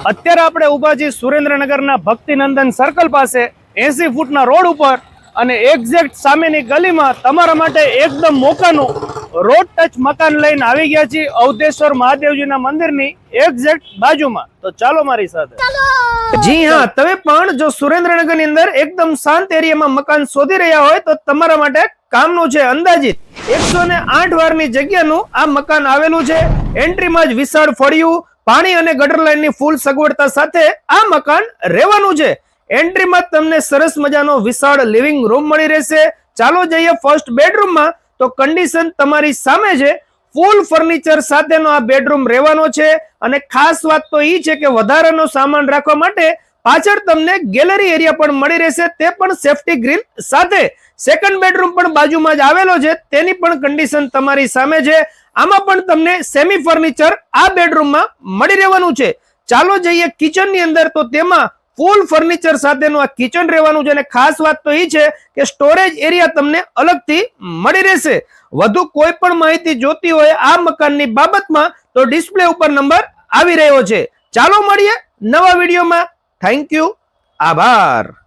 અત્યારે આપણે ઊભા છીએ સુરેન્દ્રનગરના ભક્તિનંદન સર્કલ પાસે 80 ફૂટના રોડ ઉપર અને એક્ઝેક્ટ સામેની ગલીમાં તમારા માટે એકદમ મોકાનું રોડ ટચ મકાન લઈને આવી ગયા છીએ અવધેશ્વર મહાદેવજીના મંદિરની એક્ઝેક્ટ બાજુમાં. તો ચાલો મારી સાથે. જી હા, તમે પણ જો સુરેન્દ્રનગરની અંદર એકદમ શાંત એરિયામાં મકાન શોધી રહ્યા હોય તો તમારા માટે કામનું છે. અંદાજિત 108 વારની જગ્યાનું આ મકાન આવેલું છે. એન્ટ્રીમાં જ વિશાળ ફળિયું, પાણી અને ગટર લાઈનની ફૂલ સગવડતા સાથે આ મકાન રહેવાનું છે. એન્ટ્રીમાં તમને સરસ મજાનો વિશાળ લિવિંગ રૂમ મળી રહેશે. ચાલો જઈએ ફર્સ્ટ બેડરૂમમાં. તો કન્ડિશન તમારી સામે છે. ફૂલ ફર્નિચર સાથેનો આ બેડરૂમ રહેવાનો છે અને ખાસ વાત તો એ છે કે વધારાનો સામાન રાખવા માટે પાછળ તમને ગેલેરી એરિયા પણ મળી રહેશે, તે પણ સેફટી ગ્રીલ સાથે. સેકન્ડ બેડરૂમ પણ બાજુમાં જ આવેલો છે, તેની પણ કન્ડિશન તમારી સામે છે. આમાં પણ તમને સેમી ફર્નિચર આ બેડરૂમમાં મળી રહેવાનું છે. ચાલો જઈએ કિચનની અંદર. તો તેમાં ફૂલ ફર્નિચર સાથેનું આ કિચન રહેવાનું છે અને ખાસ વાત તો એ છે કે સ્ટોરેજ એરિયા તમને અલગથી મળી રહેશે. વધુ કોઈ પણ માહિતી જોતી હોય આ મકાનની બાબતમાં તો ડિસ્પ્લે ઉપર નંબર આવી રહ્યો છે. ચાલો મળીએ નવા વિડીયોમાં. થેન્ક યુ, આભાર.